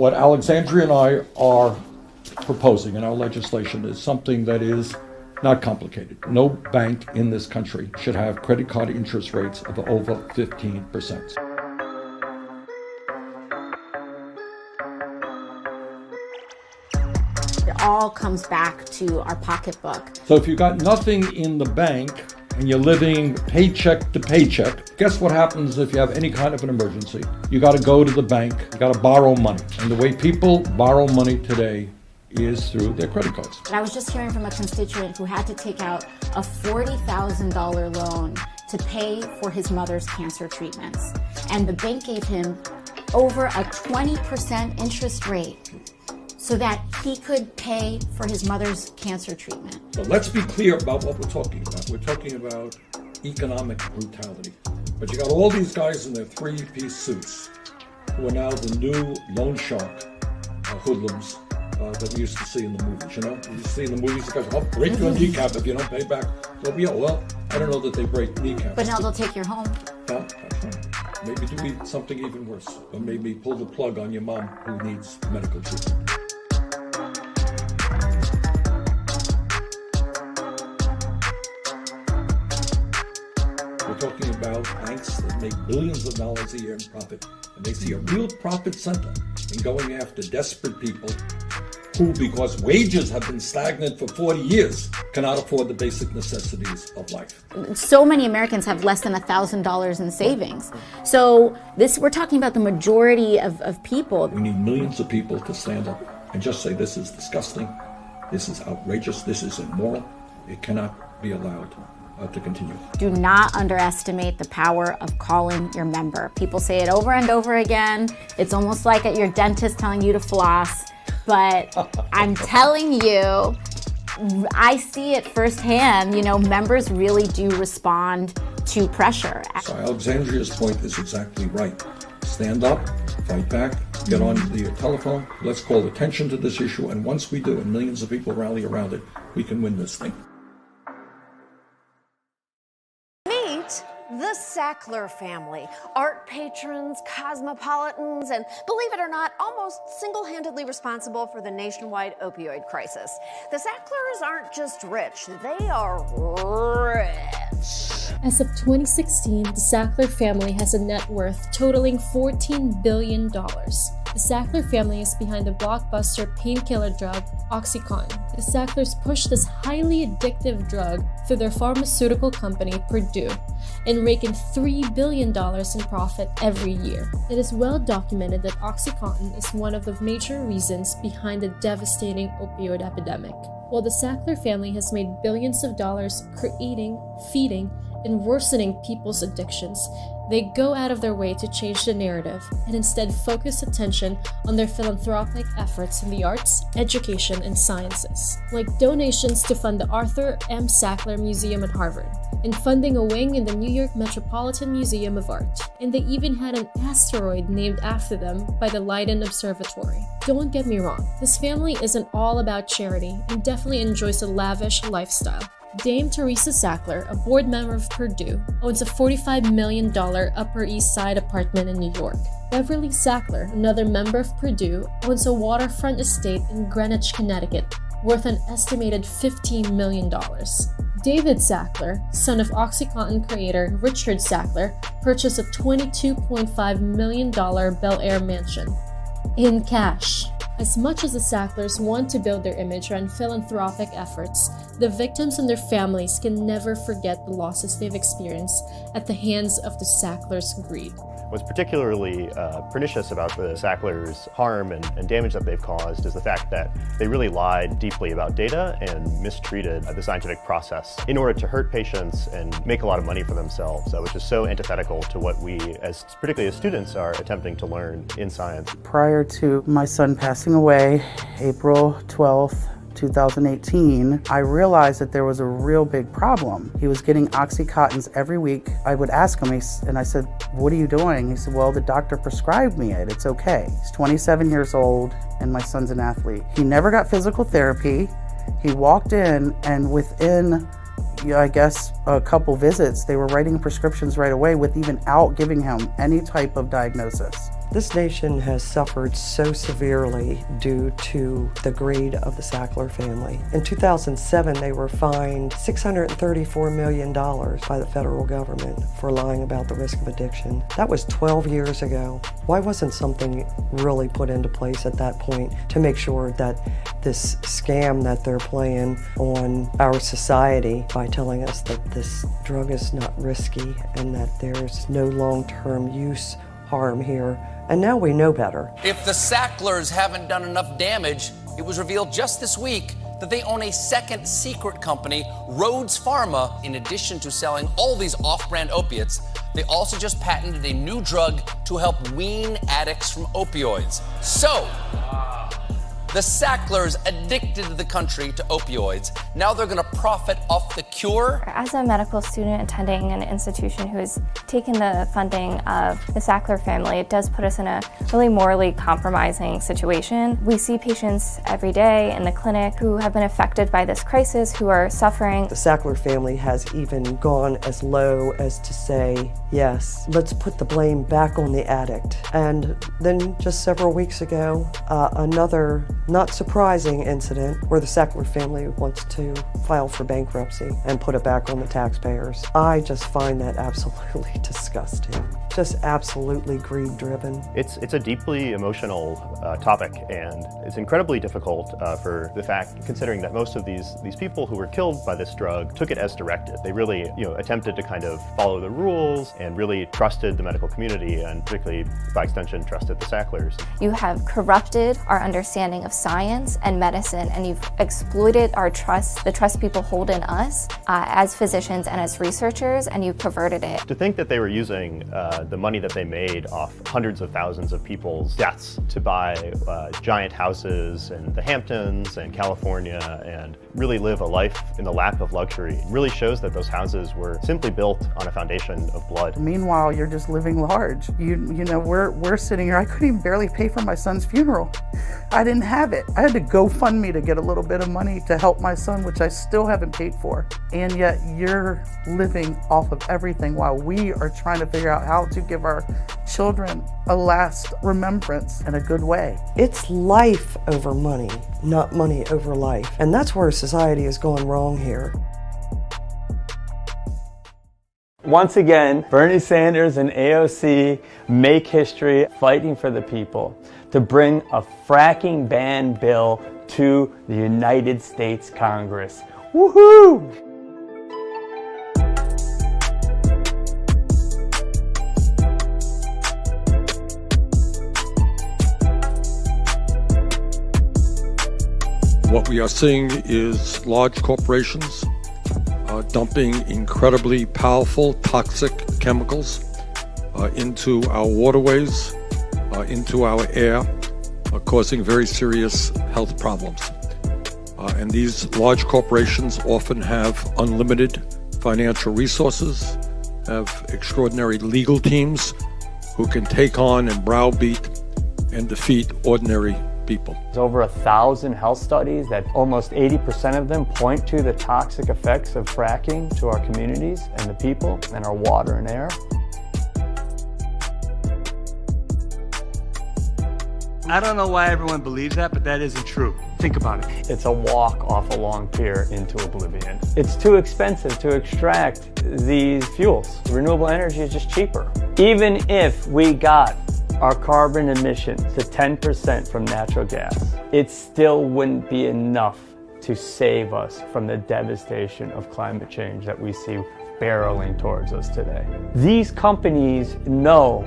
What Alexandria and I are proposing in our legislation is something that is not complicated. No bank in this country should have credit card interest rates of over 15%. It all comes back to our pocketbook. So if you got nothing in the bank and you're living paycheck to paycheck, guess what happens if you have any kind of an emergency? You got to go to the bank, you got to borrow money. And the way people borrow money today is through their credit cards. And I was just hearing from a constituent who had to take out a $40,000 loan to pay for his mother's cancer treatments. And the bank gave him over a 20% interest rate so that he could pay for his mother's cancer treatment. So let's be clear about what we're talking about. We're talking about economic brutality. But you got all these guys in their three-piece suits who are now the new loan shark hoodlums that we used to see in the movies, you know? You used to see in the movies, the guys, oh, break your kneecap if you don't pay back. So, yeah, well, I don't know that they break kneecaps. But now they'll take your home. Yeah, that's right. Maybe do something even worse. Or maybe pull the plug on your mom who needs medical treatment. We're talking about banks that make billions of dollars a year in profit, and they see a real profit center in going after desperate people who, because wages have been stagnant for 40 years, cannot afford the basic necessities of life. So many Americans have less than $1,000 in savings. So we're talking about the majority of people. We need millions of people to stand up and just say, this is disgusting, this is outrageous, this is immoral, it cannot be allowed to continue. Do not underestimate the power of calling your member. People say it over and over again. It's almost like at your dentist telling you to floss. But I'm telling you, I see it firsthand. You know, members really do respond to pressure. So Alexandria's point is exactly right. Stand up, fight back, get on the telephone, let's call attention to this issue, and once we do, and millions of people rally around it, we can win this thing. The Sackler family, art patrons, cosmopolitans, and believe it or not, almost single-handedly responsible for the nationwide opioid crisis. The Sacklers aren't just rich, they are rich. As of 2016, the Sackler family has a net worth totaling $14 billion. The Sackler family is behind the blockbuster painkiller drug OxyContin. The Sacklers push this highly addictive drug through their pharmaceutical company, Purdue, and rake in $3 billion in profit every year. It is well documented that OxyContin is one of the major reasons behind the devastating opioid epidemic. While the Sackler family has made billions of dollars creating, feeding, and worsening people's addictions, they go out of their way to change the narrative and instead focus attention on their philanthropic efforts in the arts, education, and sciences, like donations to fund the Arthur M. Sackler Museum at Harvard, and funding a wing in the New York Metropolitan Museum of Art. And they even had an asteroid named after them by the Leiden Observatory. Don't get me wrong, this family isn't all about charity and definitely enjoys a lavish lifestyle. Dame Teresa Sackler, a board member of Purdue, owns a $45 million Upper East Side apartment in New York. Beverly Sackler, another member of Purdue, owns a waterfront estate in Greenwich, Connecticut, worth an estimated $15 million. David Sackler, son of OxyContin creator Richard Sackler, purchased a $22.5 million Bel Air mansion in cash. As much as the Sacklers want to build their image around philanthropic efforts, the victims and their families can never forget the losses they've experienced at the hands of the Sacklers' greed. What's particularly pernicious about the Sacklers' harm and damage that they've caused is the fact that they really lied deeply about data and mistreated the scientific process in order to hurt patients and make a lot of money for themselves, which is so antithetical to what we, particularly as students, are attempting to learn in science. Prior to my son passing away, April 12th, 2018, I realized that there was a real big problem. He was getting Oxycontins every week. I would ask him, and I said, "What are you doing?" He said, "Well, the doctor prescribed me it. It's okay." He's 27 years old, and my son's an athlete. He never got physical therapy. He walked in, and within, I guess, a couple visits, they were writing prescriptions right away without giving him any type of diagnosis. This nation has suffered so severely due to the greed of the Sackler family. In 2007, they were fined $634 million by the federal government for lying about the risk of addiction. That was 12 years ago. Why wasn't something really put into place at that point to make sure that this scam that they're playing on our society by telling us that this drug is not risky and that there's no long-term use harm here, and now we know better. If the Sacklers haven't done enough damage, it was revealed just this week that they own a second secret company, Rhodes Pharma. In addition to selling all these off-brand opiates, they also just patented a new drug to help wean addicts from opioids. So, the Sacklers addicted the country to opioids. Now they're gonna profit off the cure? As a medical student attending an institution who has taken the funding of the Sackler family, it does put us in a really morally compromising situation. We see patients every day in the clinic who have been affected by this crisis, who are suffering. The Sackler family has even gone as low as to say, yes, let's put the blame back on the addict. And then just several weeks ago, another not surprising incident where the Sackler family wants to file for bankruptcy and put it back on the taxpayers. I just find that absolutely disgusting. Just absolutely greed-driven. It's a deeply emotional topic, and it's incredibly difficult for the fact, considering that most of these people who were killed by this drug took it as directed. They really, attempted to kind of follow the rules and really trusted the medical community, and particularly, by extension, trusted the Sacklers. You have corrupted our understanding of science and medicine, and you've exploited our trust, the trust people hold in us as physicians and as researchers, and you've perverted it. To think that they were using the money that they made off hundreds of thousands of people's deaths to buy giant houses in the Hamptons and California and really live a life in the lap of luxury really shows that those houses were simply built on a foundation of blood. Meanwhile, you're just living large. We're sitting here. I couldn't even barely pay for my son's funeral. I didn't have it. I had to GoFundMe to get a little bit of money to help my son, which I still haven't paid for. And yet you're living off of everything while we are trying to figure out how to give our children a last remembrance in a good way. It's life over money, not money over life. And that's where society has gone wrong here. Once again, Bernie Sanders and AOC make history fighting for the people to bring a fracking ban bill to the United States Congress. Woohoo! What we are seeing is large corporations dumping incredibly powerful toxic chemicals into our waterways, into our air, causing very serious health problems. And these large corporations often have unlimited financial resources, have extraordinary legal teams who can take on and browbeat and defeat ordinary people. There's over 1,000 health studies that almost 80% of them point to the toxic effects of fracking to our communities and the people and our water and air. I don't know why everyone believes that, but that isn't true. Think about it. It's a walk off a long pier into oblivion. It's too expensive to extract these fuels. Renewable energy is just cheaper. Even if we got our carbon emissions to 10% from natural gas, it still wouldn't be enough to save us from the devastation of climate change that we see barreling towards us today. These companies know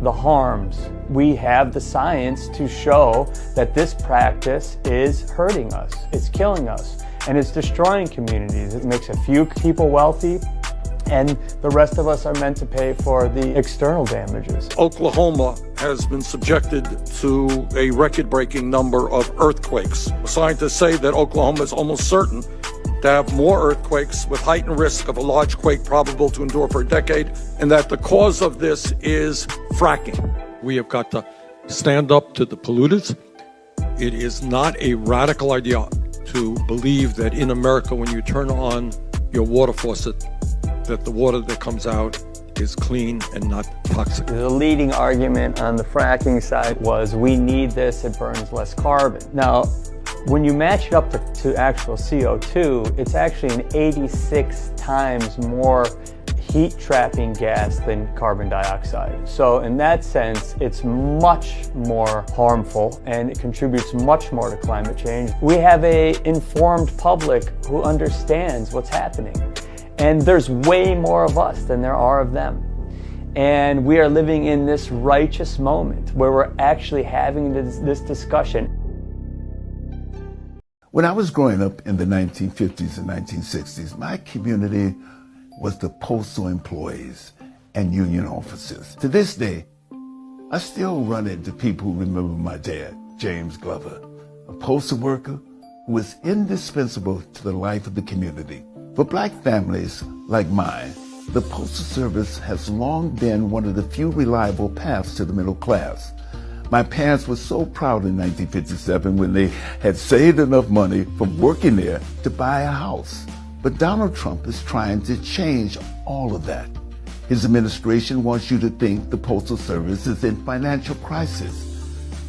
the harms. We have the science to show that this practice is hurting us. It's killing us, and it's destroying communities. It makes a few people wealthy, and the rest of us are meant to pay for the external damages. Oklahoma has been subjected to a record-breaking number of earthquakes. Scientists say that Oklahoma is almost certain to have more earthquakes with heightened risk of a large quake probable to endure for a decade, and that the cause of this is fracking. We have got to stand up to the polluters. It is not a radical idea to believe that in America, when you turn on your water faucet, that the water that comes out is clean and not toxic. The leading argument on the fracking side was we need this, it burns less carbon. Now, when you match it up to actual CO2, it's actually an 86 times more heat-trapping gas than carbon dioxide. So in that sense, it's much more harmful and it contributes much more to climate change. We have an informed public who understands what's happening. And there's way more of us than there are of them. And we are living in this righteous moment where we're actually having this discussion. When I was growing up in the 1950s and 1960s, my community was the postal employees and union officers. To this day, I still run into people who remember my dad, James Glover, a postal worker who was indispensable to the life of the community. For black families like mine, the Postal Service has long been one of the few reliable paths to the middle class. My parents were so proud in 1957 when they had saved enough money from working there to buy a house. But Donald Trump is trying to change all of that. His administration wants you to think the Postal Service is in financial crisis.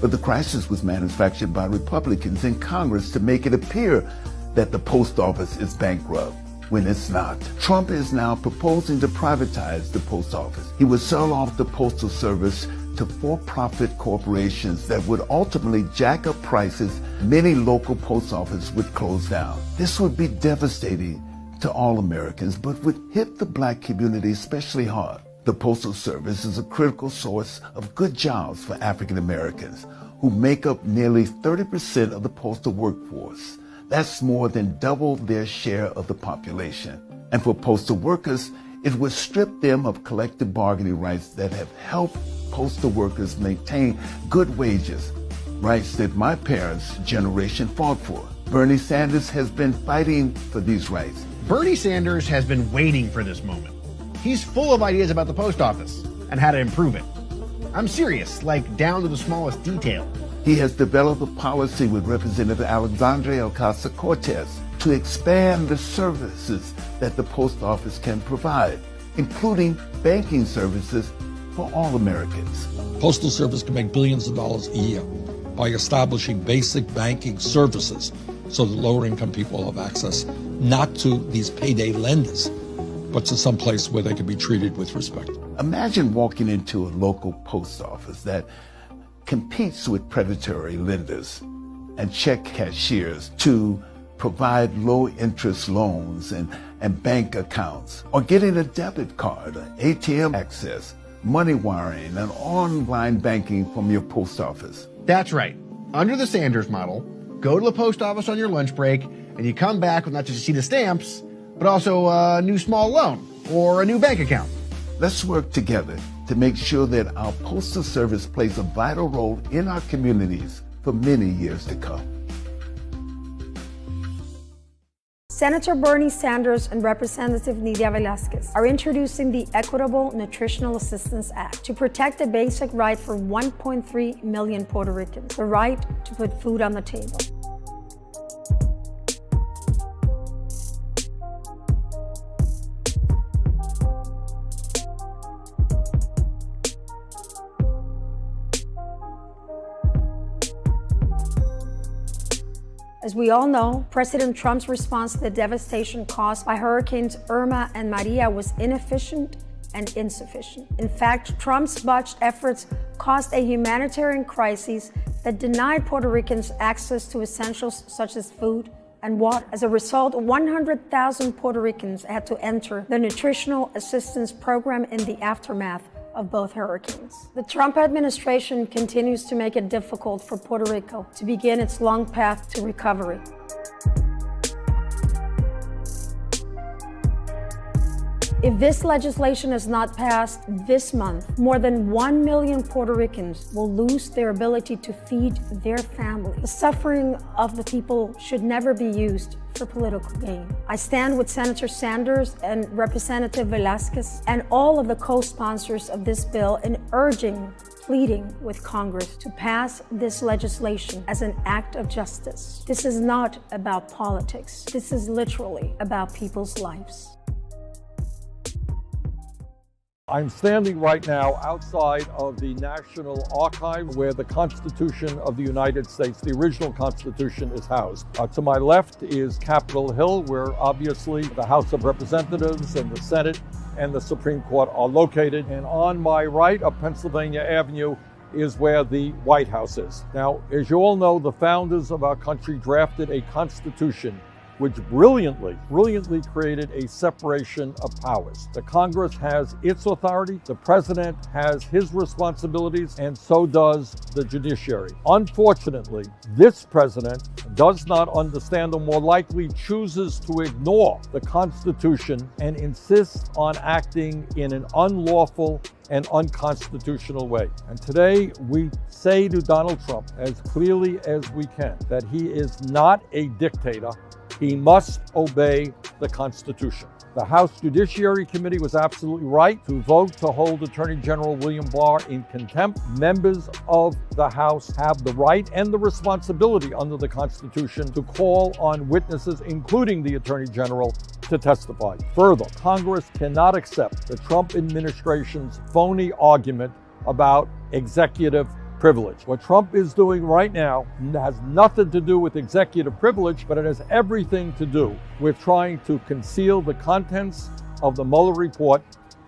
But the crisis was manufactured by Republicans in Congress to make it appear that the post office is bankrupt, when it's not. Trump is now proposing to privatize the post office. He would sell off the Postal Service to for-profit corporations that would ultimately jack up prices. Many local post offices would close down. This would be devastating to all Americans, but would hit the black community especially hard. The Postal Service is a critical source of good jobs for African Americans, who make up nearly 30% of the postal workforce. That's more than double their share of the population. And for postal workers, it would strip them of collective bargaining rights that have helped postal workers maintain good wages, rights that my parents' generation fought for. Bernie Sanders has been fighting for these rights. Bernie Sanders has been waiting for this moment. He's full of ideas about the post office and how to improve it. I'm serious, like down to the smallest detail. He has developed a policy with Representative Alexandria Ocasio-Cortez to expand the services that the post office can provide, including banking services for all Americans. Postal Service can make billions of dollars a year by establishing basic banking services so that lower income people have access not to these payday lenders, but to some place where they can be treated with respect. Imagine walking into a local post office that competes with predatory lenders and check cashiers to provide low-interest loans and bank accounts, or getting a debit card, ATM access, money wiring, and online banking from your post office. That's right. Under the Sanders model, go to the post office on your lunch break, and you come back with not just a sheet of stamps, but also a new small loan or a new bank account. Let's work together to make sure that our Postal Service plays a vital role in our communities for many years to come. Senator Bernie Sanders and Representative Nydia Velázquez are introducing the Equitable Nutritional Assistance Act to protect a basic right for 1.3 million Puerto Ricans, the right to put food on the table. As we all know, President Trump's response to the devastation caused by Hurricanes Irma and Maria was inefficient and insufficient. In fact, Trump's botched efforts caused a humanitarian crisis that denied Puerto Ricans access to essentials such as food and water. As a result, 100,000 Puerto Ricans had to enter the Nutritional Assistance Program in the aftermath of both hurricanes. The Trump administration continues to make it difficult for Puerto Rico to begin its long path to recovery. If this legislation is not passed this month, more than 1 million Puerto Ricans will lose their ability to feed their family. The suffering of the people should never be used for political gain. I stand with Senator Sanders and Representative Velázquez and all of the co-sponsors of this bill in pleading with Congress to pass this legislation as an act of justice. This is not about politics. This is literally about people's lives. I'm standing right now outside of the National Archive where the Constitution of the United States, the original Constitution, is housed. To my left is Capitol Hill, where obviously the House of Representatives and the Senate and the Supreme Court are located. And on my right of Pennsylvania Avenue is where the White House is. Now, as you all know, the founders of our country drafted a constitution which brilliantly created a separation of powers. The Congress has its authority, the president has his responsibilities, and so does the judiciary. Unfortunately, this president does not understand, or more likely chooses to ignore the Constitution and insists on acting in an unlawful and unconstitutional way. And today we say to Donald Trump as clearly as we can that he is not a dictator. He must obey the Constitution. The House Judiciary Committee was absolutely right to vote to hold Attorney General William Barr in contempt. Members of the House have the right and the responsibility under the Constitution to call on witnesses, including the Attorney General, to testify. Further, Congress cannot accept the Trump administration's phony argument about executive privilege. What Trump is doing right now has nothing to do with executive privilege, but it has everything to do with trying to conceal the contents of the Mueller report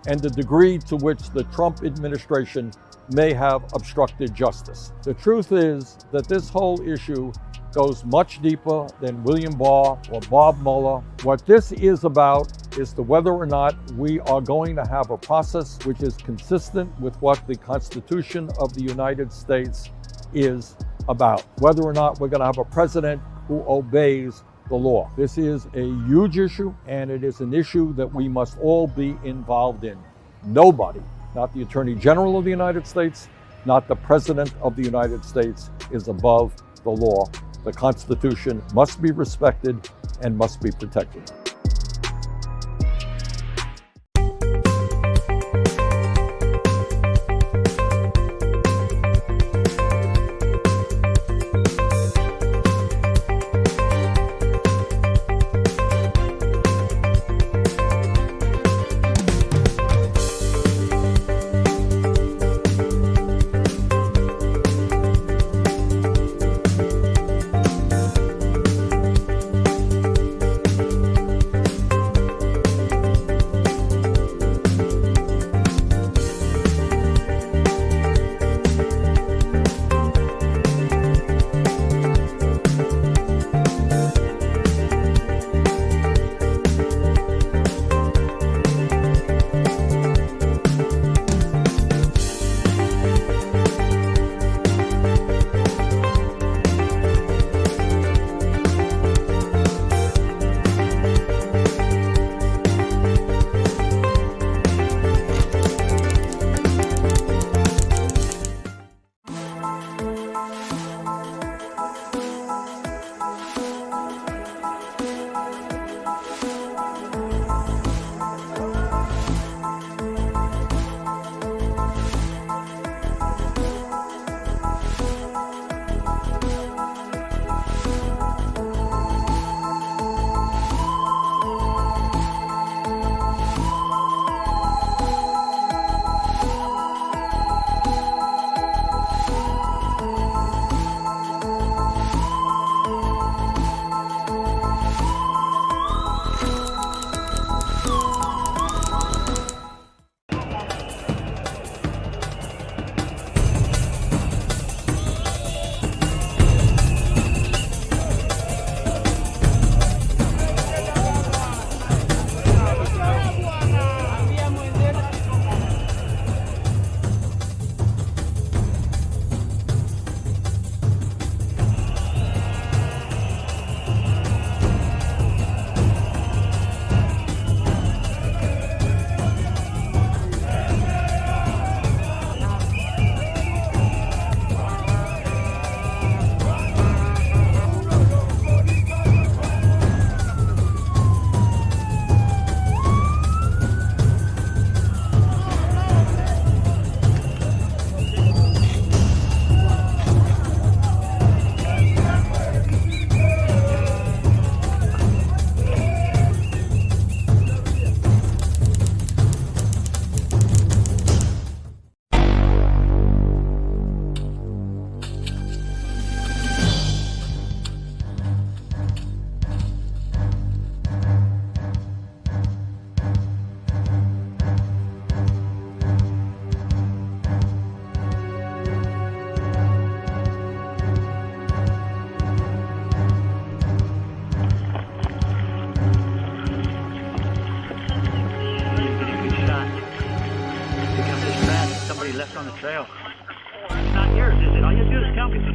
and the degree to which the Trump administration may have obstructed justice. The truth is that this whole issue goes much deeper than William Barr or Bob Mueller. What this is about is to whether or not we are going to have a process which is consistent with what the Constitution of the United States is about. Whether or not we're going to have a president who obeys the law. This is a huge issue, and it is an issue that we must all be involved in. Nobody, not the Attorney General of the United States, not the President of the United States, is above the law. The Constitution must be respected and must be protected.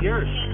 yours.